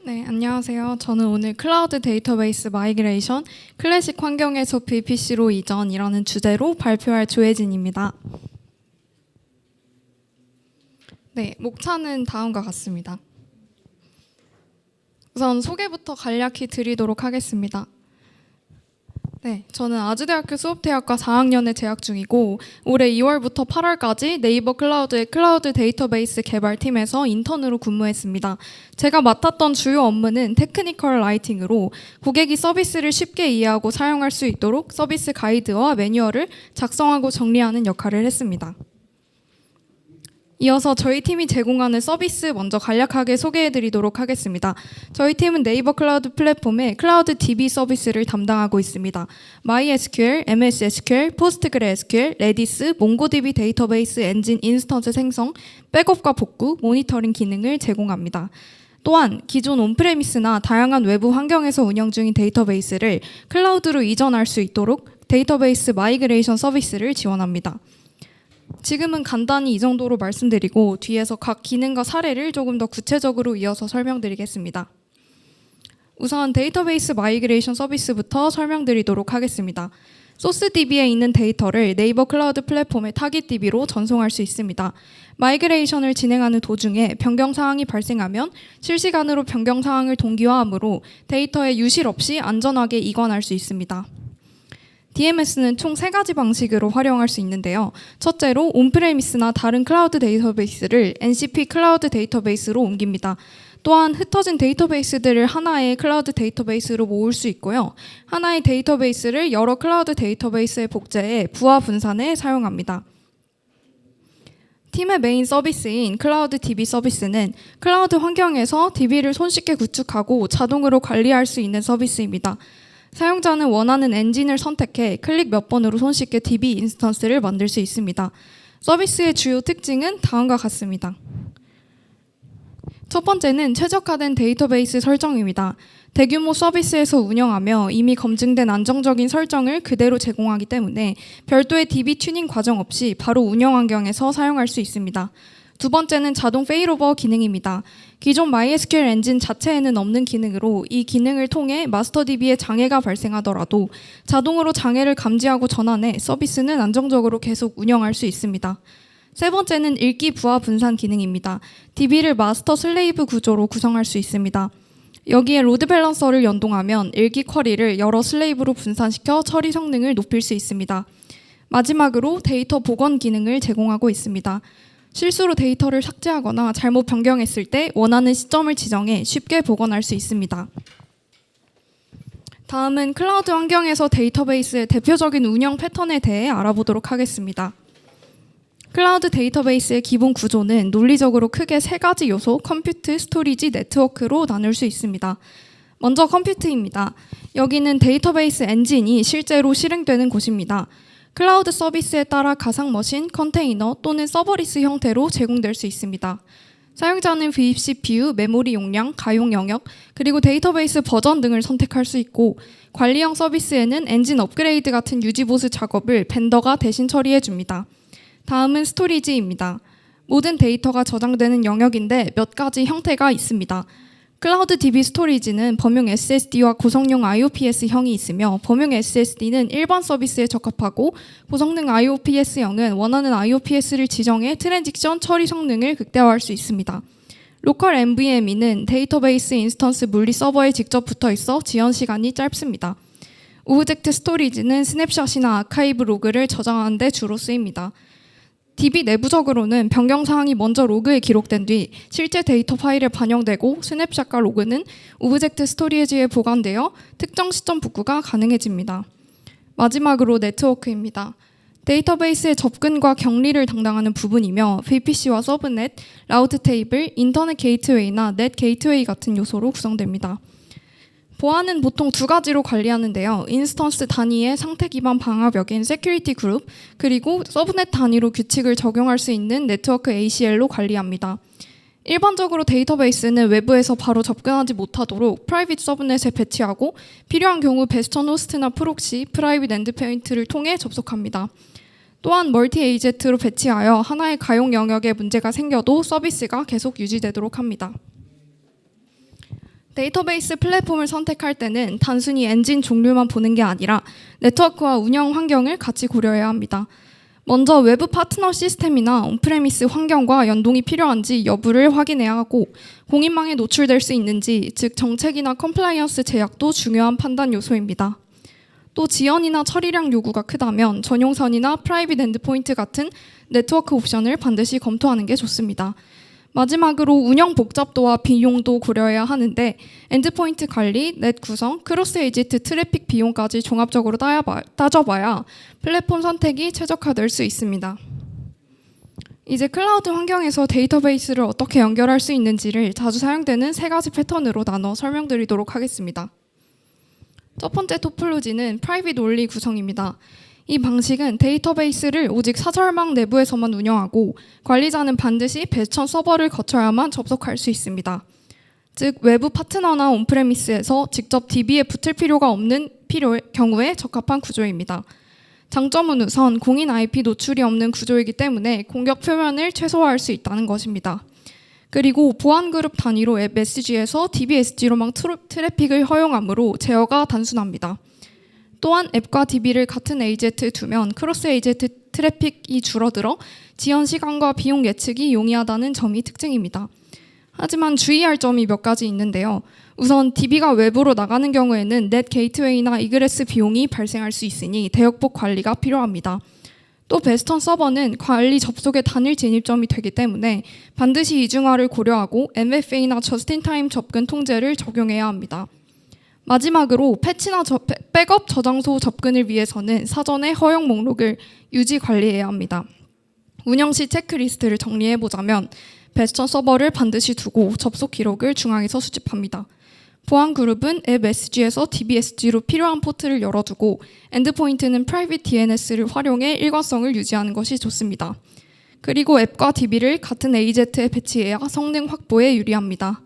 네, 안녕하세요. 저는 오늘 클라우드 데이터베이스 마이그레이션 클래식 환경에서 VPC로 이전이라는 주제로 발표할 조혜진입니다. 네, 목차는 다음과 같습니다. 우선 소개부터 간략히 드리도록 하겠습니다. 네, 저는 아주대학교 수업대학과 4학년에 재학 중이고 올해 2월부터 8월까지 네이버 클라우드의 클라우드 데이터베이스 개발팀에서 인턴으로 근무했습니다. 제가 맡았던 주요 업무는 테크니컬 라이팅으로 고객이 서비스를 쉽게 이해하고 사용할 수 있도록 서비스 가이드와 매뉴얼을 작성하고 정리하는 역할을 했습니다. 이어서 저희 팀이 제공하는 서비스 먼저 간략하게 소개해드리도록 하겠습니다. 저희 팀은 네이버 클라우드 플랫폼의 클라우드 DB 서비스를 담당하고 있습니다. MySQL, MSSQL, PostgreSQL, Redis, MongoDB 데이터베이스 엔진 인스턴스 생성, 백업과 복구, 모니터링 기능을 제공합니다. 또한 기존 온프레미스나 다양한 외부 환경에서 운영 중인 데이터베이스를 클라우드로 이전할 수 있도록 데이터베이스 마이그레이션 서비스를 지원합니다. 지금은 간단히 이 정도로 말씀드리고 뒤에서 각 기능과 사례를 조금 더 구체적으로 이어서 설명드리겠습니다. 우선 데이터베이스 마이그레이션 서비스부터 설명드리도록 하겠습니다. 소스DB에 있는 데이터를 네이버 클라우드 플랫폼의 타깃DB로 전송할 수 있습니다. 마이그레이션을 진행하는 도중에 변경 사항이 발생하면 실시간으로 변경 사항을 동기화하므로 데이터에 유실 없이 안전하게 이관할 수 있습니다. DMS는 총 3가지 방식으로 활용할 수 있는데요. 첫째로 온프레미스나 다른 클라우드 데이터베이스를 NCP 클라우드 데이터베이스로 옮깁니다. 또한 흩어진 데이터베이스들을 하나의 클라우드 데이터베이스로 모을 수 있고요. 하나의 데이터베이스를 여러 클라우드 데이터베이스에 복제해 부하 분산에 사용합니다. 팀의 메인 서비스인 클라우드 DB 서비스는 클라우드 환경에서 DB를 손쉽게 구축하고 자동으로 관리할 수 있는 서비스입니다. 사용자는 원하는 엔진을 선택해 클릭 몇 번으로 손쉽게 DB 인스턴스를 만들 수 있습니다. 서비스의 주요 특징은 다음과 같습니다. 첫 번째는 최적화된 데이터베이스 설정입니다. 대규모 서비스에서 운영하며 이미 검증된 안정적인 설정을 그대로 제공하기 때문에 별도의 DB 튜닝 과정 없이 바로 운영 환경에서 사용할 수 있습니다. 두 번째는 자동 페일오버 기능입니다. 기존 MySQL 엔진 자체에는 없는 기능으로 이 기능을 통해 마스터DB에 장애가 발생하더라도 자동으로 장애를 감지하고 전환해 서비스는 안정적으로 계속 운영할 수 있습니다. 세 번째는 읽기 부하 분산 기능입니다. DB를 마스터 슬레이브 구조로 구성할 수 있습니다. 여기에 로드 밸런서를 연동하면 읽기 쿼리를 여러 슬레이브로 분산시켜 처리 성능을 높일 수 있습니다. 마지막으로 데이터 복원 기능을 제공하고 있습니다. 실수로 데이터를 삭제하거나 잘못 변경했을 때 원하는 시점을 지정해 쉽게 복원할 수 있습니다. 다음은 클라우드 환경에서 데이터베이스의 대표적인 운영 패턴에 대해 알아보도록 하겠습니다. 클라우드 데이터베이스의 기본 구조는 논리적으로 크게 3가지 요소, 컴퓨트, 스토리지, 네트워크로 나눌 수 있습니다. 먼저 컴퓨트입니다. 여기는 데이터베이스 엔진이 실제로 실행되는 곳입니다. 클라우드 서비스에 따라 가상 머신, 컨테이너 또는 서버리스 형태로 제공될 수 있습니다. 사용자는 VC CPU, 메모리 용량, 가용 영역, 그리고 데이터베이스 버전 등을 선택할 수 있고 관리형 서비스에는 엔진 업그레이드 같은 유지보수 작업을 벤더가 대신 처리해 줍니다. 다음은 스토리지입니다. 모든 데이터가 저장되는 영역인데 몇 가지 형태가 있습니다. 클라우드 DB 스토리지는 범용 SSD와 고성능 IOPS형이 있으며 범용 SSD는 일반 서비스에 적합하고 고성능 IOPS형은 원하는 IOPS를 지정해 트랜지션 처리 성능을 극대화할 수 있습니다. 로컬 NVMe는 데이터베이스 인스턴스 물리 서버에 직접 붙어 있어 지연 시간이 짧습니다. 오브젝트 스토리지는 스냅샷이나 아카이브 로그를 저장하는 데 주로 쓰입니다. DB 내부적으로는 변경 사항이 먼저 로그에 기록된 뒤 실제 데이터 파일에 반영되고 스냅샷과 로그는 오브젝트 스토리지에 보관되어 특정 시점 복구가 가능해집니다. 마지막으로 네트워크입니다. 데이터베이스의 접근과 격리를 담당하는 부분이며 VPC와 서브넷, 라우트 테이블, 인터넷 게이트웨이나 넷 게이트웨이 같은 요소로 구성됩니다. 보안은 보통 2가지로 관리하는데요. 인스턴스 단위의 상태 기반 방화벽인 세큐리티 그룹, 그리고 서브넷 단위로 규칙을 적용할 수 있는 네트워크 ACL로 관리합니다. 일반적으로 데이터베이스는 외부에서 바로 접근하지 못하도록 프라이빗 서브넷에 배치하고 필요한 경우 베스턴 호스트나 프록시, 프라이빗 엔드포인트를 통해 접속합니다. 또한 멀티 AZ로 배치하여 하나의 가용 영역에 문제가 생겨도 서비스가 계속 유지되도록 합니다. 데이터베이스 플랫폼을 선택할 때는 단순히 엔진 종류만 보는 게 아니라 네트워크와 운영 환경을 같이 고려해야 합니다. 먼저 외부 파트너 시스템이나 온프레미스 환경과 연동이 필요한지 여부를 확인해야 하고 공인망에 노출될 수 있는지, 즉 정책이나 컴플라이언스 제약도 중요한 판단 요소입니다. 또 지연이나 처리량 요구가 크다면 전용선이나 프라이빗 엔드포인트 같은 네트워크 옵션을 반드시 검토하는 게 좋습니다. 마지막으로 운영 복잡도와 비용도 고려해야 하는데 엔드포인트 관리, 넷 구성, 크로스 에이지트 트래픽 비용까지 종합적으로 따져봐야 플랫폼 선택이 최적화될 수 있습니다. 이제 클라우드 환경에서 데이터베이스를 어떻게 연결할 수 있는지를 자주 사용되는 3가지 패턴으로 나눠 설명드리도록 하겠습니다. 첫 번째 토폴로지는 프라이빗 온리 구성입니다. 이 방식은 데이터베이스를 오직 사설망 내부에서만 운영하고 관리자는 반드시 배천 서버를 거쳐야만 접속할 수 있습니다. 즉 외부 파트너나 온프레미스에서 직접 DB에 붙을 필요가 없는 경우에 적합한 구조입니다. 장점은 우선 공인 IP 노출이 없는 구조이기 때문에 공격 표면을 최소화할 수 있다는 것입니다. 그리고 보안 그룹 단위로 앱 메시지에서 DB-SG로만 트래픽을 허용하므로 제어가 단순합니다. 또한 앱과 DB를 같은 AZ에 두면 크로스 AZ 트래픽이 줄어들어 지연 시간과 비용 예측이 용이하다는 점이 특징입니다. 하지만 주의할 점이 몇 가지 있는데요. 우선 DB가 외부로 나가는 경우에는 넷 게이트웨이나 이그레스 비용이 발생할 수 있으니 대역폭 관리가 필요합니다. 또 베스턴 서버는 관리 접속의 단일 진입점이 되기 때문에 반드시 이중화를 고려하고 MFA나 저스틴타임 접근 통제를 적용해야 합니다. 마지막으로 패치나 백업 저장소 접근을 위해서는 사전에 허용 목록을 유지 관리해야 합니다. 운영 시 체크리스트를 정리해보자면 베스턴 서버를 반드시 두고 접속 기록을 중앙에서 수집합니다. 보안 그룹은 앱 SG에서 DB-SG로 필요한 포트를 열어두고 엔드포인트는 프라이빗 DNS를 활용해 일관성을 유지하는 것이 좋습니다. 그리고 앱과 DB를 같은 AZ에 배치해야 성능 확보에 유리합니다.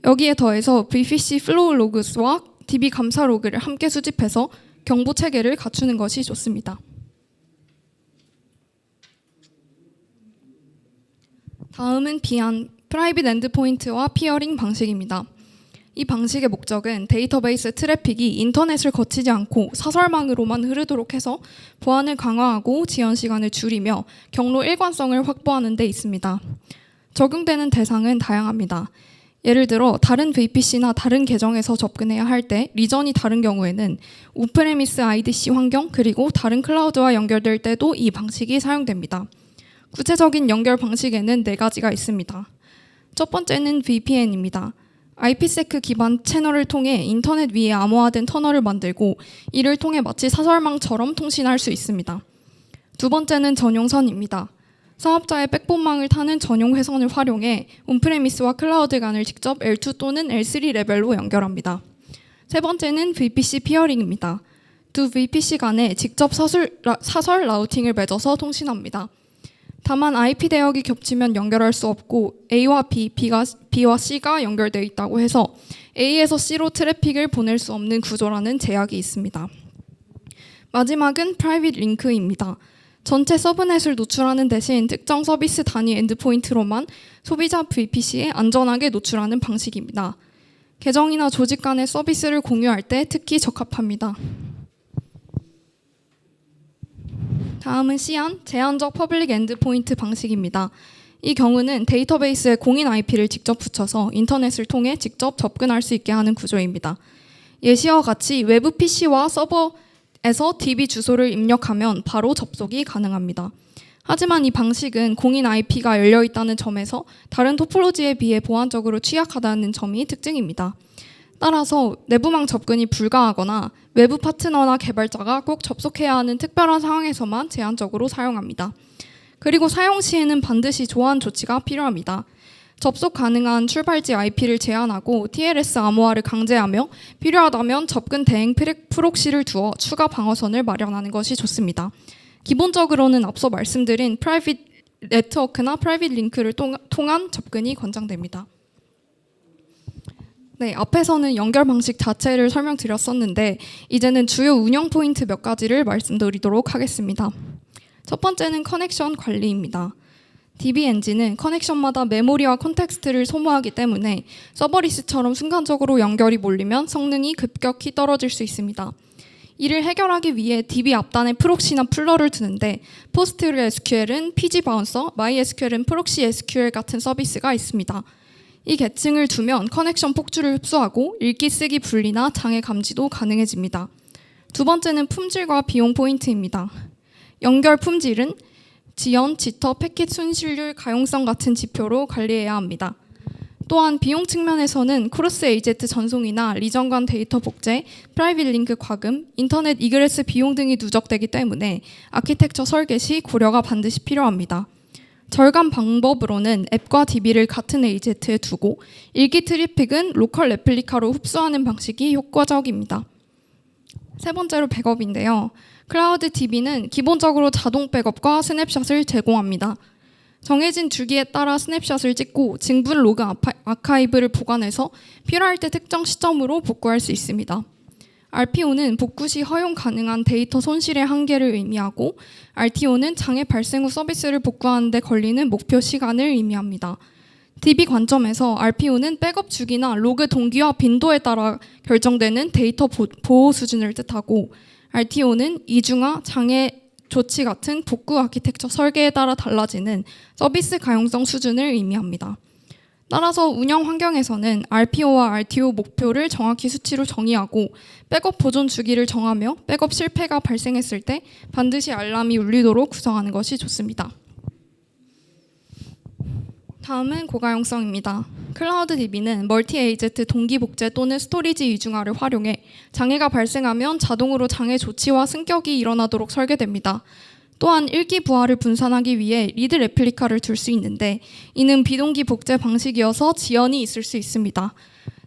여기에 더해서 VPC 플로우 로그스와 DB 감사 로그를 함께 수집해서 경보 체계를 갖추는 것이 좋습니다. 다음은 비안, 프라이빗 엔드포인트와 피어링 방식입니다. 이 방식의 목적은 데이터베이스 트래픽이 인터넷을 거치지 않고 사설망으로만 흐르도록 해서 보안을 강화하고 지연 시간을 줄이며 경로 일관성을 확보하는 데 있습니다. 적용되는 대상은 다양합니다. 예를 들어 다른 VPC나 다른 계정에서 접근해야 할 때 리전이 다른 경우에는 온프레미스 IDC 환경 그리고 다른 클라우드와 연결될 때도 이 방식이 사용됩니다. 구체적인 연결 방식에는 4가지가 있습니다. 첫 번째는 VPN입니다. IPsec 기반 채널을 통해 인터넷 위에 암호화된 터널을 만들고 이를 통해 마치 사설망처럼 통신할 수 있습니다. 두 번째는 전용선입니다. 사업자의 백본망을 타는 전용 회선을 활용해 온프레미스와 클라우드 간을 직접 L2 또는 L3 레벨로 연결합니다. 세 번째는 VPC 피어링입니다. 두 VPC 간에 직접 사설 라우팅을 맺어서 통신합니다. 다만 IP 대역이 겹치면 연결할 수 없고 A와 B와 C가 연결되어 있다고 해서 A에서 C로 트래픽을 보낼 수 없는 구조라는 제약이 있습니다. 마지막은 프라이빗 링크입니다. 전체 서브넷을 노출하는 대신 특정 서비스 단위 엔드포인트로만 소비자 VPC에 안전하게 노출하는 방식입니다. 계정이나 조직 간의 서비스를 공유할 때 특히 적합합니다. 다음은 CAN, 제한적 퍼블릭 엔드포인트 방식입니다. 이 경우는 데이터베이스에 공인 IP를 직접 붙여서 인터넷을 통해 직접 접근할 수 있게 하는 구조입니다. 예시와 같이 외부 PC와 서버에서 DB 주소를 입력하면 바로 접속이 가능합니다. 하지만 이 방식은 공인 IP가 열려있다는 점에서 다른 토폴로지에 비해 보안적으로 취약하다는 점이 특징입니다. 따라서 내부망 접근이 불가하거나 외부 파트너나 개발자가 꼭 접속해야 하는 특별한 상황에서만 제한적으로 사용합니다. 그리고 사용 시에는 반드시 조한 조치가 필요합니다. 접속 가능한 출발지 IP를 제한하고 TLS 암호화를 강제하며 필요하다면 접근 대행 프록시를 두어 추가 방어선을 마련하는 것이 좋습니다. 기본적으로는 앞서 말씀드린 프라이빗 네트워크나 프라이빗 링크를 통한 접근이 권장됩니다. 네, 앞에서는 연결 방식 자체를 설명드렸었는데 이제는 주요 운영 포인트 몇 가지를 말씀드리도록 하겠습니다. 첫 번째는 커넥션 관리입니다. DB 엔진은 커넥션마다 메모리와 컨텍스트를 소모하기 때문에 서버리스처럼 순간적으로 연결이 몰리면 성능이 급격히 떨어질 수 있습니다. 이를 해결하기 위해 DB 앞단에 프록시나 풀러를 두는데 PostgreSQL은 PG 바운서, MySQL은 프록시 SQL 같은 서비스가 있습니다. 이 계층을 두면 커넥션 폭주를 흡수하고 읽기 쓰기 분리나 장애 감지도 가능해집니다. 두 번째는 품질과 비용 포인트입니다. 연결 품질은 지연, 지터, 패킷 순실률, 가용성 같은 지표로 관리해야 합니다. 또한 비용 측면에서는 크로스 AZ 전송이나 리전 간 데이터 복제, 프라이빗 링크 과금, 인터넷 이그레스 비용 등이 누적되기 때문에 아키텍처 설계 시 고려가 반드시 필요합니다. 절감 방법으로는 앱과 DB를 같은 AZ에 두고 읽기 트래픽은 로컬 레플리카로 흡수하는 방식이 효과적입니다. 세 번째로 백업인데요. 클라우드 DB는 기본적으로 자동 백업과 스냅샷을 제공합니다. 정해진 주기에 따라 스냅샷을 찍고 징분 로그 아카이브를 보관해서 필요할 때 특정 시점으로 복구할 수 있습니다. RPO는 복구 시 허용 가능한 데이터 손실의 한계를 의미하고 RTO는 장애 발생 후 서비스를 복구하는 데 걸리는 목표 시간을 의미합니다. DB 관점에서 RPO는 백업 주기나 로그 동기화 빈도에 따라 결정되는 데이터 보호 수준을 뜻하고 RTO는 이중화, 장애 조치 같은 복구 아키텍처 설계에 따라 달라지는 서비스 가용성 수준을 의미합니다. 따라서 운영 환경에서는 RPO와 RTO 목표를 정확히 수치로 정의하고 백업 보존 주기를 정하며 백업 실패가 발생했을 때 반드시 알람이 울리도록 구성하는 것이 좋습니다. 다음은 고가용성입니다. 클라우드 DB는 멀티 AZ 동기 복제 또는 스토리지 이중화를 활용해 장애가 발생하면 자동으로 장애 조치와 승격이 일어나도록 설계됩니다. 또한 읽기 부하를 분산하기 위해 리드 레플리카를 둘 수 있는데 이는 비동기 복제 방식이어서 지연이 있을 수 있습니다.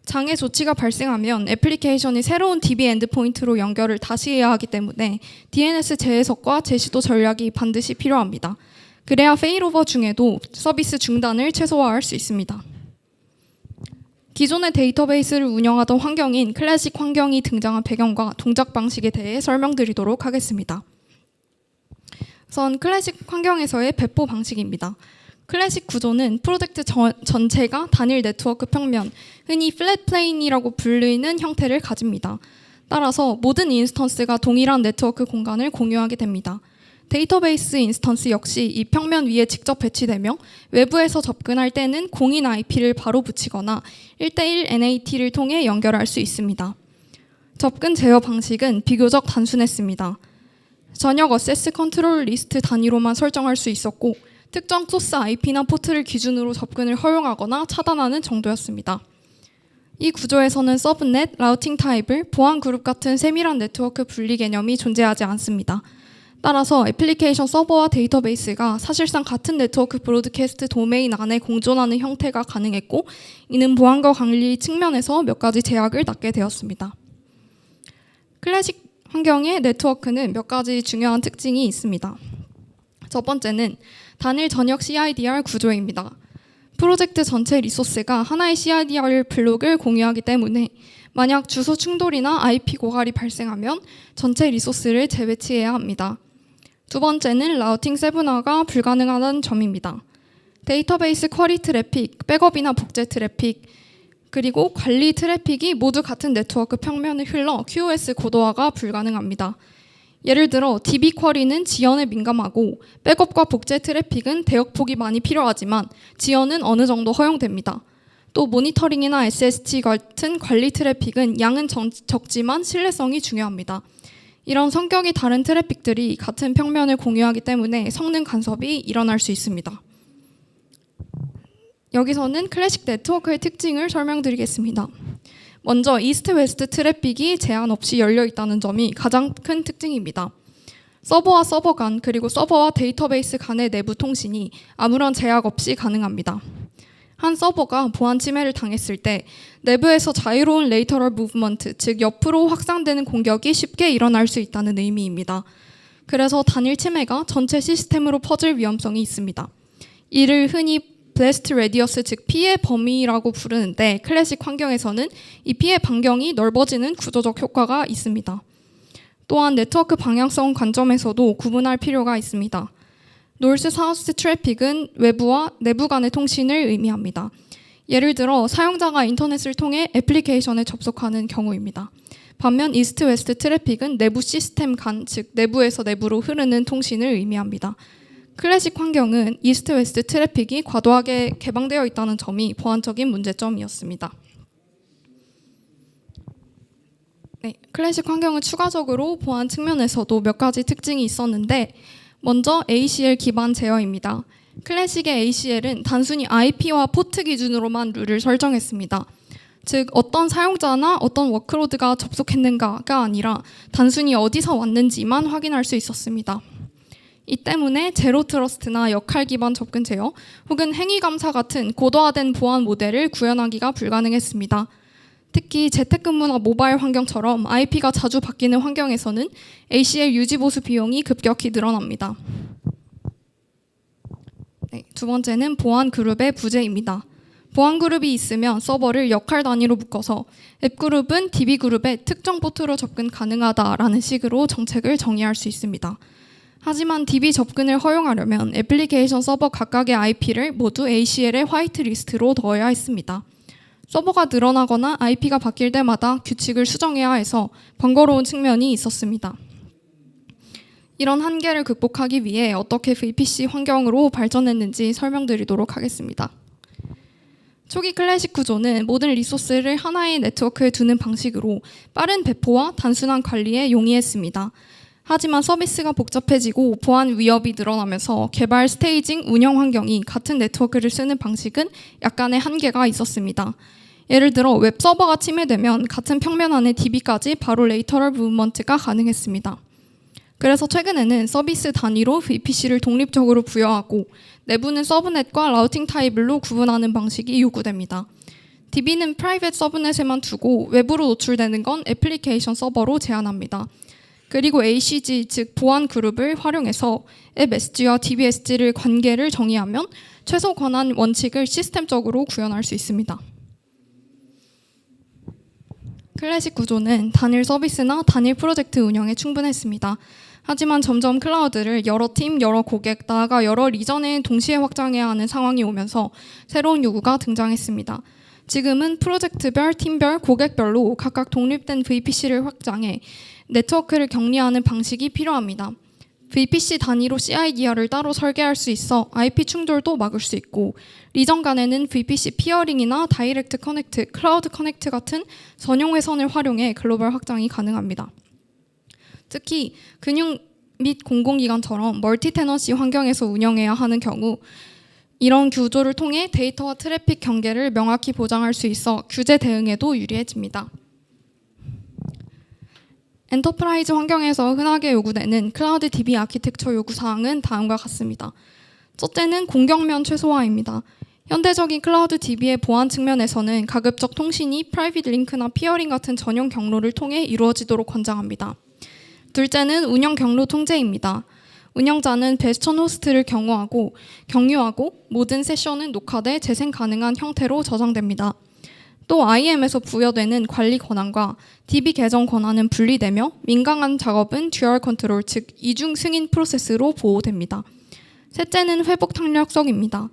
장애 조치가 발생하면 애플리케이션이 새로운 DB 엔드포인트로 연결을 다시 해야 하기 때문에 DNS 재해석과 재시도 전략이 반드시 필요합니다. 그래야 페일오버 중에도 서비스 중단을 최소화할 수 있습니다. 기존의 데이터베이스를 운영하던 환경인 클래식 환경이 등장한 배경과 동작 방식에 대해 설명드리도록 하겠습니다. 우선 클래식 환경에서의 배포 방식입니다. 클래식 구조는 프로젝트 전체가 단일 네트워크 평면, 흔히 플랫 플레인이라고 불리는 형태를 가집니다. 따라서 모든 인스턴스가 동일한 네트워크 공간을 공유하게 됩니다. 데이터베이스 인스턴스 역시 이 평면 위에 직접 배치되며 외부에서 접근할 때는 공인 IP를 바로 붙이거나 1:1 NAT를 통해 연결할 수 있습니다. 접근 제어 방식은 비교적 단순했습니다. 전역 어세스 컨트롤 리스트 단위로만 설정할 수 있었고 특정 소스 IP나 포트를 기준으로 접근을 허용하거나 차단하는 정도였습니다. 이 구조에서는 서브넷, 라우팅 타입을 보안 그룹 같은 세밀한 네트워크 분리 개념이 존재하지 않습니다. 따라서 애플리케이션 서버와 데이터베이스가 사실상 같은 네트워크 브로드캐스트 도메인 안에 공존하는 형태가 가능했고 이는 보안과 관리 측면에서 몇 가지 제약을 낳게 되었습니다. 클래식 환경의 네트워크는 몇 가지 중요한 특징이 있습니다. 첫 번째는 단일 전역 CIDR 구조입니다. 프로젝트 전체 리소스가 하나의 CIDR 블록을 공유하기 때문에 만약 주소 충돌이나 IP 고갈이 발생하면 전체 리소스를 재배치해야 합니다. 두 번째는 라우팅 세분화가 불가능하다는 점입니다. 데이터베이스 쿼리 트래픽, 백업이나 복제 트래픽, 그리고 관리 트래픽이 모두 같은 네트워크 평면을 흘러 QoS 고도화가 불가능합니다. 예를 들어 DB 쿼리는 지연에 민감하고 백업과 복제 트래픽은 대역폭이 많이 필요하지만 지연은 어느 정도 허용됩니다. 또 모니터링이나 SST 같은 관리 트래픽은 양은 적지만 신뢰성이 중요합니다. 이런 성격이 다른 트래픽들이 같은 평면을 공유하기 때문에 성능 간섭이 일어날 수 있습니다. 여기서는 클래식 네트워크의 특징을 설명드리겠습니다. 먼저 이스트 웨스트 트래픽이 제한 없이 열려 있다는 점이 가장 큰 특징입니다. 서버와 서버 간 그리고 서버와 데이터베이스 간의 내부 통신이 아무런 제약 없이 가능합니다. 한 서버가 보안 침해를 당했을 때 내부에서 자유로운 레이터럴 무브먼트, 즉 옆으로 확산되는 공격이 쉽게 일어날 수 있다는 의미입니다. 그래서 단일 침해가 전체 시스템으로 퍼질 위험성이 있습니다. 이를 흔히 블래스트 레디어스, 즉 피해 범위라고 부르는데 클래식 환경에서는 이 피해 반경이 넓어지는 구조적 효과가 있습니다. 또한 네트워크 방향성 관점에서도 구분할 필요가 있습니다. 노스 사우스 트래픽은 외부와 내부 간의 통신을 의미합니다. 예를 들어 사용자가 인터넷을 통해 애플리케이션에 접속하는 경우입니다. 반면 이스트 웨스트 트래픽은 내부 시스템 간, 즉 내부에서 내부로 흐르는 통신을 의미합니다. 클래식 환경은 이스트 웨스트 트래픽이 과도하게 개방되어 있다는 점이 보안적인 문제점이었습니다. 네, 클래식 환경은 추가적으로 보안 측면에서도 몇 가지 특징이 있었는데, 먼저 ACL 기반 제어입니다. 클래식의 ACL은 단순히 IP와 포트 기준으로만 룰을 설정했습니다. 즉 어떤 사용자나 어떤 워크로드가 접속했는가가 아니라 단순히 어디서 왔는지만 확인할 수 있었습니다. 이 때문에 제로 트러스트나 역할 기반 접근 제어 혹은 행위 감사 같은 고도화된 보안 모델을 구현하기가 불가능했습니다. 특히 재택근무나 모바일 환경처럼 IP가 자주 바뀌는 환경에서는 ACL 유지 보수 비용이 급격히 늘어납니다. 네, 두 번째는 보안 그룹의 부재입니다. 보안 그룹이 있으면 서버를 역할 단위로 묶어서 앱 그룹은 DB 그룹의 특정 포트로 접근 가능하다라는 식으로 정책을 정의할 수 있습니다. 하지만 DB 접근을 허용하려면 애플리케이션 서버 각각의 IP를 모두 ACL의 화이트 리스트로 넣어야 했습니다. 서버가 늘어나거나 IP가 바뀔 때마다 규칙을 수정해야 해서 번거로운 측면이 있었습니다. 이런 한계를 극복하기 위해 어떻게 VPC 환경으로 발전했는지 설명드리도록 하겠습니다. 초기 클래식 구조는 모든 리소스를 하나의 네트워크에 두는 방식으로 빠른 배포와 단순한 관리에 용이했습니다. 하지만 서비스가 복잡해지고 보안 위협이 늘어나면서 개발, 스테이징, 운영 환경이 같은 네트워크를 쓰는 방식은 약간의 한계가 있었습니다. 예를 들어 웹 서버가 침해되면 같은 평면 안에 DB까지 바로 레이터럴 무브먼트가 가능했습니다. 그래서 최근에는 서비스 단위로 VPC를 독립적으로 부여하고 내부는 서브넷과 라우팅 타입으로 구분하는 방식이 요구됩니다. DB는 프라이빗 서브넷에만 두고 외부로 노출되는 건 애플리케이션 서버로 제한합니다. 그리고 ACG, 즉 보안 그룹을 활용해서 앱 SG와 DB SG를 관계를 정의하면 최소 권한 원칙을 시스템적으로 구현할 수 있습니다. 클래식 구조는 단일 서비스나 단일 프로젝트 운영에 충분했습니다. 하지만 점점 클라우드를 여러 팀, 여러 고객, 나아가 여러 리전에 동시에 확장해야 하는 상황이 오면서 새로운 요구가 등장했습니다. 지금은 프로젝트별, 팀별, 고객별로 각각 독립된 VPC를 확장해 네트워크를 격리하는 방식이 필요합니다. VPC 단위로 CIDR을 따로 설계할 수 있어 IP 충돌도 막을 수 있고, 리전 간에는 VPC 피어링이나 다이렉트 커넥트, 클라우드 커넥트 같은 전용 회선을 활용해 글로벌 확장이 가능합니다. 특히 금융 및 공공기관처럼 멀티 테넌시 환경에서 운영해야 하는 경우 이런 구조를 통해 데이터와 트래픽 경계를 명확히 보장할 수 있어 규제 대응에도 유리해집니다. 엔터프라이즈 환경에서 흔하게 요구되는 클라우드 DB 아키텍처 요구사항은 다음과 같습니다. 첫째는 공격면 최소화입니다. 현대적인 클라우드 DB의 보안 측면에서는 가급적 통신이 프라이빗 링크나 피어링 같은 전용 경로를 통해 이루어지도록 권장합니다. 둘째는 운영 경로 통제입니다. 운영자는 베스천 호스트를 경유하고 모든 세션은 녹화돼 재생 가능한 형태로 저장됩니다. 또 IAM에서 부여되는 관리 권한과 DB 계정 권한은 분리되며 민감한 작업은 듀얼 컨트롤, 즉 이중 승인 프로세스로 보호됩니다. 셋째는 회복 탄력성입니다.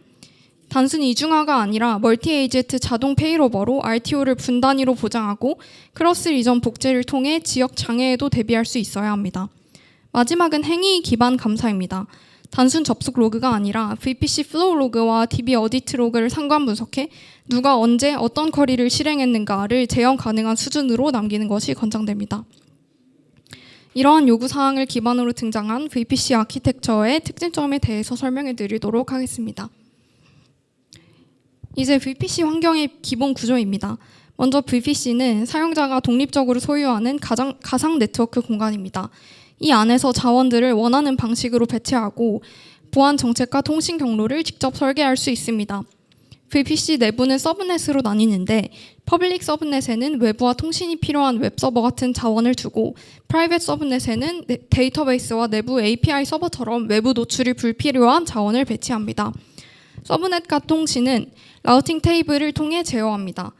단순 이중화가 아니라 멀티 에이제트 자동 페이로버로 RTO를 분단위로 보장하고 크로스 리전 복제를 통해 지역 장애에도 대비할 수 있어야 합니다. 마지막은 행위 기반 감사입니다. 단순 접속 로그가 아니라 VPC 플로우 로그와 DB 어디트 로그를 상관 분석해 누가 언제 어떤 쿼리를 실행했는가를 재현 가능한 수준으로 남기는 것이 권장됩니다. 이러한 요구사항을 기반으로 등장한 VPC 아키텍처의 특징점에 대해서 설명해 드리도록 하겠습니다. 이제 VPC 환경의 기본 구조입니다. 먼저 VPC는 사용자가 독립적으로 소유하는 가상 네트워크 공간입니다. 이 안에서 자원들을 원하는 방식으로 배치하고 보안 정책과 통신 경로를 직접 설계할 수 있습니다. VPC 내부는 서브넷으로 나뉘는데 퍼블릭 서브넷에는 외부와 통신이 필요한 웹서버 같은 자원을 두고 프라이빗 서브넷에는 데이터베이스와 내부 API 서버처럼 외부 노출이 불필요한 자원을 배치합니다. 서브넷과 통신은 라우팅 테이블을 통해 제어합니다.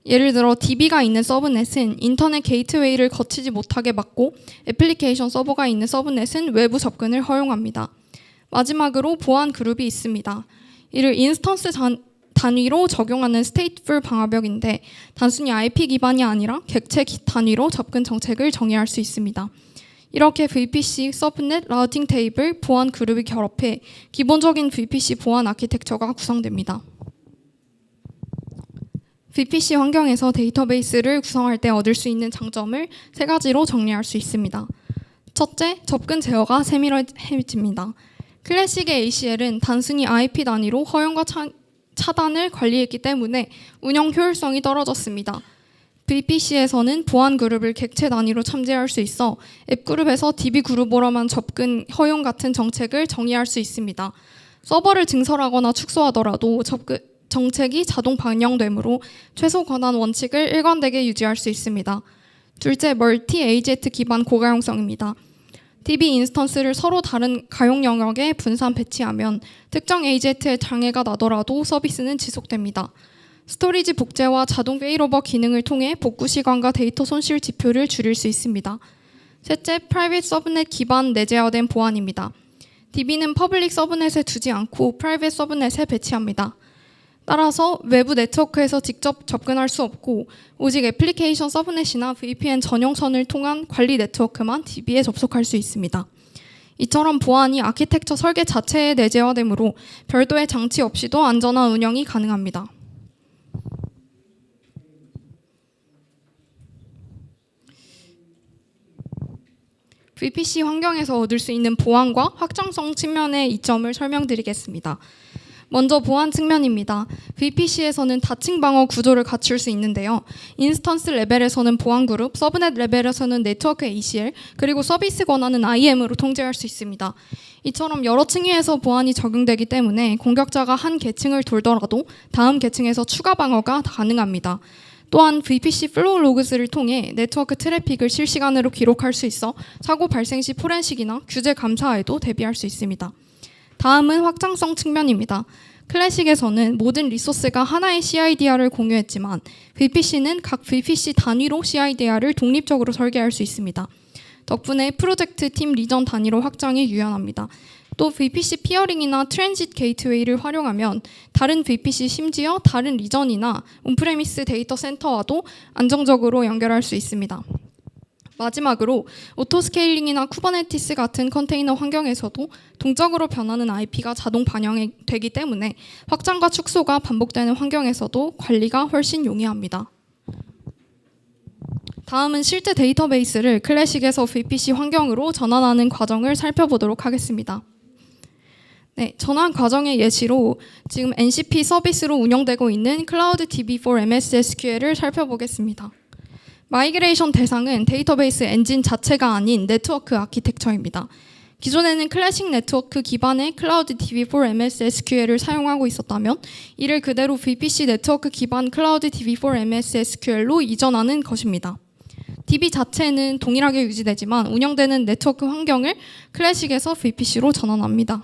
예를 들어 DB가 있는 서브넷은 인터넷 게이트웨이를 거치지 못하게 막고 애플리케이션 서버가 있는 서브넷은 외부 접근을 허용합니다. 마지막으로 보안 그룹이 있습니다. 이를 인스턴스 단위로 적용하는 stateful 방화벽인데 단순히 IP 기반이 아니라 객체 단위로 접근 정책을 정의할 수 있습니다. 이렇게 VPC, 서브넷, 라우팅 테이블, 보안 그룹이 결합해 기본적인 VPC 보안 아키텍처가 구성됩니다. VPC 환경에서 데이터베이스를 구성할 때 얻을 수 있는 장점을 세 가지로 정리할 수 있습니다. 첫째, 접근 제어가 세밀해집니다. 클래식의 ACL은 단순히 IP 단위로 허용과 차단을 관리했기 때문에 운영 효율성이 떨어졌습니다. VPC에서는 보안 그룹을 객체 단위로 참제할 수 있어 앱 그룹에서 DB 그룹으로만 접근 허용 같은 정책을 정의할 수 있습니다. 서버를 증설하거나 축소하더라도 정책이 자동 반영되므로 최소 권한 원칙을 일관되게 유지할 수 있습니다. 둘째, 멀티 AZ 기반 고가용성입니다. DB 인스턴스를 서로 다른 가용 영역에 분산 배치하면 특정 AZ에 장애가 나더라도 서비스는 지속됩니다. 스토리지 복제와 자동 페일오버 기능을 통해 복구 시간과 데이터 손실 지표를 줄일 수 있습니다. 셋째, 프라이빗 서브넷 기반 내재화된 보안입니다. DB는 퍼블릭 서브넷에 두지 않고 프라이빗 서브넷에 배치합니다. 따라서 외부 네트워크에서 직접 접근할 수 없고 오직 애플리케이션 서브넷이나 VPN 전용선을 통한 관리 네트워크만 DB에 접속할 수 있습니다. 이처럼 보안이 아키텍처 설계 자체에 내재화되므로 별도의 장치 없이도 안전한 운영이 가능합니다. VPC 환경에서 얻을 수 있는 보안과 확장성 측면의 이점을 설명드리겠습니다. 먼저 보안 측면입니다. VPC에서는 다층 방어 구조를 갖출 수 있는데요. 인스턴스 레벨에서는 보안 그룹, 서브넷 레벨에서는 네트워크 ACL, 그리고 서비스 권한은 IAM으로 통제할 수 있습니다. 이처럼 여러 층위에서 보안이 적용되기 때문에 공격자가 한 계층을 돌더라도 다음 계층에서 추가 방어가 가능합니다. 또한 VPC 플로우 로그스를 통해 네트워크 트래픽을 실시간으로 기록할 수 있어 사고 발생 시 포렌식이나 규제 감사에도 대비할 수 있습니다. 다음은 확장성 측면입니다. 클래식에서는 모든 리소스가 하나의 CIDR을 공유했지만 VPC는 각 VPC 단위로 CIDR을 독립적으로 설계할 수 있습니다. 덕분에 프로젝트 팀 리전 단위로 확장이 유연합니다. 또 VPC 피어링이나 트랜짓 게이트웨이를 활용하면 다른 VPC 심지어 다른 리전이나 온프레미스 데이터 센터와도 안정적으로 연결할 수 있습니다. 마지막으로 오토스케일링이나 쿠버네티스 같은 컨테이너 환경에서도 동적으로 변하는 IP가 자동 반영이 되기 때문에 확장과 축소가 반복되는 환경에서도 관리가 훨씬 용이합니다. 다음은 실제 데이터베이스를 클래식에서 VPC 환경으로 전환하는 과정을 살펴보도록 하겠습니다. 네, 전환 과정의 예시로 지금 NCP 서비스로 운영되고 있는 클라우드 DB for MS SQL을 살펴보겠습니다. 마이그레이션 대상은 데이터베이스 엔진 자체가 아닌 네트워크 아키텍처입니다. 기존에는 클래식 네트워크 기반의 클라우드 DB for MS SQL을 사용하고 있었다면 이를 그대로 VPC 네트워크 기반 클라우드 DB for MS SQL로 이전하는 것입니다. DB 자체는 동일하게 유지되지만 운영되는 네트워크 환경을 클래식에서 VPC로 전환합니다.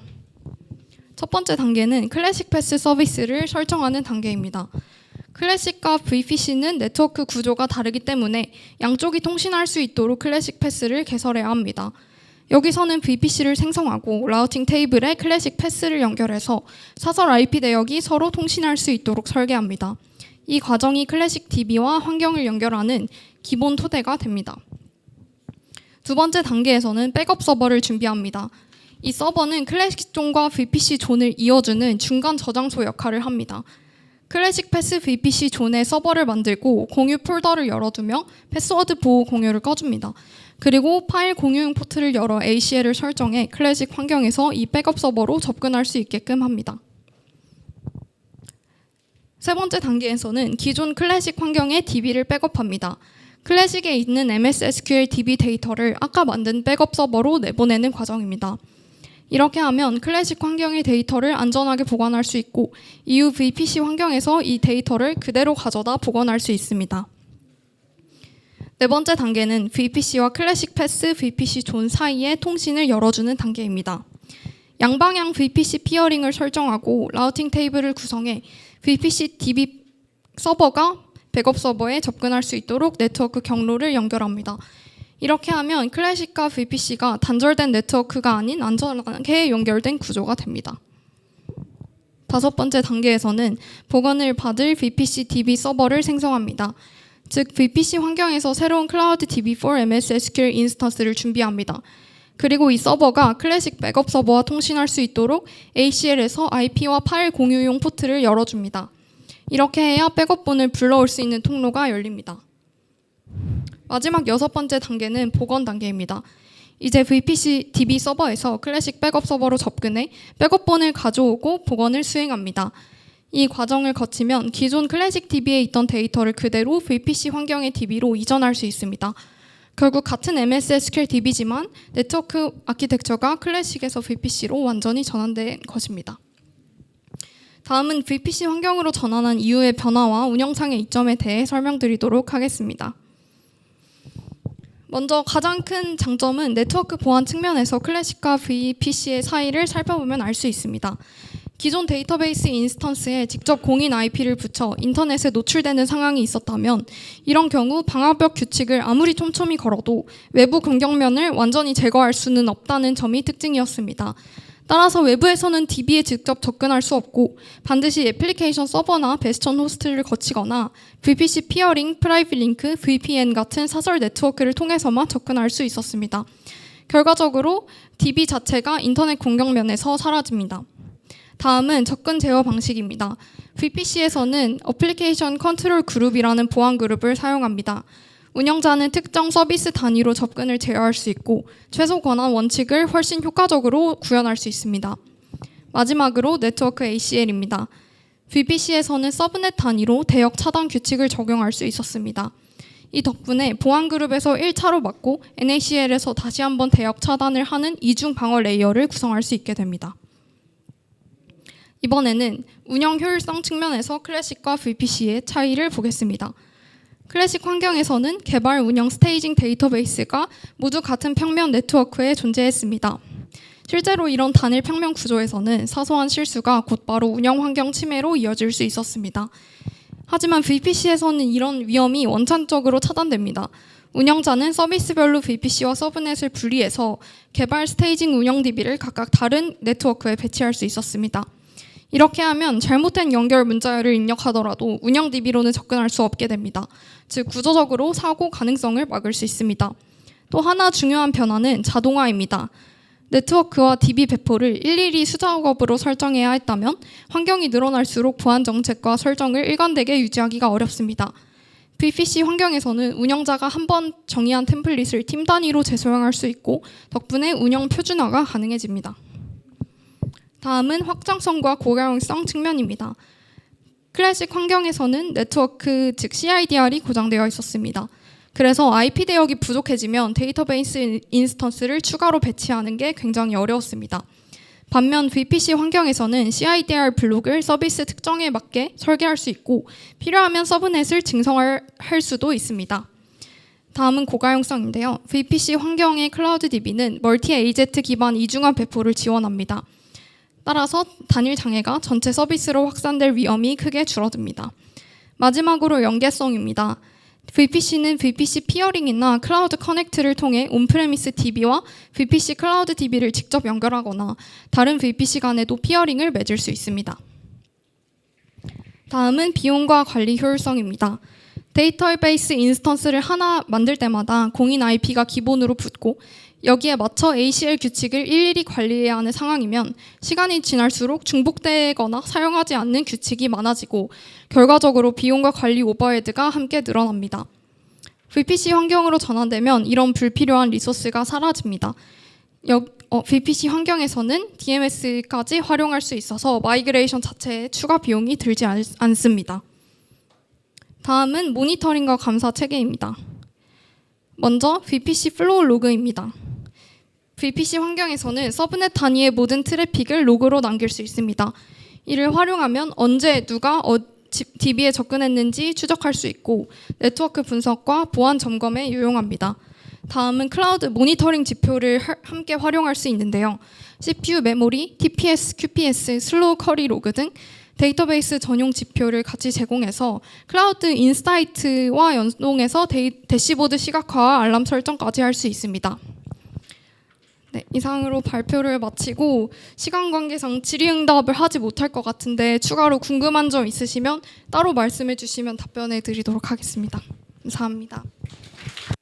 첫 번째 단계는 클래식 패스 서비스를 설정하는 단계입니다. 클래식과 VPC는 네트워크 구조가 다르기 때문에 양쪽이 통신할 수 있도록 클래식 패스를 개설해야 합니다. 여기서는 VPC를 생성하고 라우팅 테이블에 클래식 패스를 연결해서 사설 IP 대역이 서로 통신할 수 있도록 설계합니다. 이 과정이 클래식 DB와 환경을 연결하는 기본 토대가 됩니다. 두 번째 단계에서는 백업 서버를 준비합니다. 이 서버는 클래식 존과 VPC 존을 이어주는 중간 저장소 역할을 합니다. 클래식 패스 VPC 존에 서버를 만들고 공유 폴더를 열어두며 패스워드 보호 공유를 꺼줍니다. 그리고 파일 공유용 포트를 열어 ACL을 설정해 클래식 환경에서 이 백업 서버로 접근할 수 있게끔 합니다. 세 번째 단계에서는 기존 클래식 환경에 DB를 백업합니다. 클래식에 있는 MS SQL DB 데이터를 아까 만든 백업 서버로 내보내는 과정입니다. 이렇게 하면 클래식 환경의 데이터를 안전하게 보관할 수 있고 이후 VPC 환경에서 이 데이터를 그대로 가져다 복원할 수 있습니다. 네 번째 단계는 VPC와 클래식 패스 VPC 존 사이의 통신을 열어주는 단계입니다. 양방향 VPC 피어링을 설정하고 라우팅 테이블을 구성해 VPC DB 서버가 백업 서버에 접근할 수 있도록 네트워크 경로를 연결합니다. 이렇게 하면 클래식과 VPC가 단절된 네트워크가 아닌 안전하게 연결된 구조가 됩니다. 5번째 단계에서는 복원을 받을 VPC DB 서버를 생성합니다. 즉 VPC 환경에서 새로운 클라우드 DB4 MS SQL 인스턴스를 준비합니다. 그리고 이 서버가 클래식 백업 서버와 통신할 수 있도록 ACL에서 IP와 파일 공유용 포트를 열어줍니다. 이렇게 해야 백업본을 불러올 수 있는 통로가 열립니다. 마지막 6번째 단계는 복원 단계입니다. 이제 VPC DB 서버에서 클래식 백업 서버로 접근해 백업본을 가져오고 복원을 수행합니다. 이 과정을 거치면 기존 클래식 DB에 있던 데이터를 그대로 VPC 환경의 DB로 이전할 수 있습니다. 결국 같은 MS SQL DB지만 네트워크 아키텍처가 클래식에서 VPC로 완전히 전환된 것입니다. 다음은 VPC 환경으로 전환한 이후의 변화와 운영상의 이점에 대해 설명드리도록 하겠습니다. 먼저 가장 큰 장점은 네트워크 보안 측면에서 클래식과 VPC의 차이를 살펴보면 알 수 있습니다. 기존 데이터베이스 인스턴스에 직접 공인 IP를 붙여 인터넷에 노출되는 상황이 있었다면 이런 경우 방화벽 규칙을 아무리 촘촘히 걸어도 외부 공격면을 완전히 제거할 수는 없다는 점이 특징이었습니다. 따라서 외부에서는 DB에 직접 접근할 수 없고 반드시 애플리케이션 서버나 베스천 호스트를 거치거나 VPC 피어링, 프라이빗 링크, VPN 같은 사설 네트워크를 통해서만 접근할 수 있었습니다. 결과적으로 DB 자체가 인터넷 공격면에서 사라집니다. 다음은 접근 제어 방식입니다. VPC에서는 어플리케이션 컨트롤 그룹이라는 보안 그룹을 사용합니다. 운영자는 특정 서비스 단위로 접근을 제어할 수 있고 최소 권한 원칙을 훨씬 효과적으로 구현할 수 있습니다. 마지막으로 네트워크 ACL입니다. VPC에서는 서브넷 단위로 대역 차단 규칙을 적용할 수 있었습니다. 이 덕분에 보안 그룹에서 1차로 막고 NACL에서 다시 한번 대역 차단을 하는 이중 방어 레이어를 구성할 수 있게 됩니다. 이번에는 운영 효율성 측면에서 클래식과 VPC의 차이를 보겠습니다. 클래식 환경에서는 개발, 운영, 스테이징 데이터베이스가 모두 같은 평면 네트워크에 존재했습니다. 실제로 이런 단일 평면 구조에서는 사소한 실수가 곧바로 운영 환경 침해로 이어질 수 있었습니다. 하지만 VPC에서는 이런 위험이 원천적으로 차단됩니다. 운영자는 서비스별로 VPC와 서브넷을 분리해서 개발, 스테이징, 운영 DB를 각각 다른 네트워크에 배치할 수 있었습니다. 이렇게 하면 잘못된 연결 문자열을 입력하더라도 운영 DB로는 접근할 수 없게 됩니다. 즉 구조적으로 사고 가능성을 막을 수 있습니다. 또 하나 중요한 변화는 자동화입니다. 네트워크와 DB 배포를 일일이 수작업으로 설정해야 했다면 환경이 늘어날수록 보안 정책과 설정을 일관되게 유지하기가 어렵습니다. VPC 환경에서는 운영자가 한 번 정의한 템플릿을 팀 단위로 재사용할 수 있고 덕분에 운영 표준화가 가능해집니다. 다음은 확장성과 고가용성 측면입니다. 클래식 환경에서는 네트워크 즉 CIDR이 고정되어 있었습니다. 그래서 IP 대역이 부족해지면 데이터베이스 인스턴스를 추가로 배치하는 게 굉장히 어려웠습니다. 반면 VPC 환경에서는 CIDR 블록을 서비스 특정에 맞게 설계할 수 있고 필요하면 서브넷을 증성할 수도 있습니다. 다음은 고가용성인데요. VPC 환경의 클라우드 DB는 멀티 AZ 기반 이중화 배포를 지원합니다. 따라서 단일 장애가 전체 서비스로 확산될 위험이 크게 줄어듭니다. 마지막으로 연계성입니다. VPC는 VPC 피어링이나 클라우드 커넥트를 통해 온프레미스 DB와 VPC 클라우드 DB를 직접 연결하거나 다른 VPC 간에도 피어링을 맺을 수 있습니다. 다음은 비용과 관리 효율성입니다. 데이터베이스 인스턴스를 하나 만들 때마다 공인 IP가 기본으로 붙고 여기에 맞춰 ACL 규칙을 일일이 관리해야 하는 상황이면 시간이 지날수록 중복되거나 사용하지 않는 규칙이 많아지고 결과적으로 비용과 관리 오버헤드가 함께 늘어납니다. VPC 환경으로 전환되면 이런 불필요한 리소스가 사라집니다. VPC 환경에서는 DMS까지 활용할 수 있어서 마이그레이션 자체에 추가 비용이 들지 않습니다. 다음은 모니터링과 감사 체계입니다. 먼저 VPC 플로우 로그입니다. VPC 환경에서는 서브넷 단위의 모든 트래픽을 로그로 남길 수 있습니다. 이를 활용하면 언제 누가 DB에 접근했는지 추적할 수 있고 네트워크 분석과 보안 점검에 유용합니다. 다음은 클라우드 모니터링 지표를 함께 활용할 수 있는데요. CPU 메모리, TPS, QPS, 슬로우 커리 로그 등 데이터베이스 전용 지표를 같이 제공해서 클라우드 인사이트와 연동해서 대시보드 시각화와 알람 설정까지 할 수 있습니다. 네, 이상으로 발표를 마치고 시간 관계상 질의응답을 하지 못할 것 같은데 추가로 궁금한 점 있으시면 따로 말씀해 주시면 답변해 드리도록 하겠습니다. 감사합니다.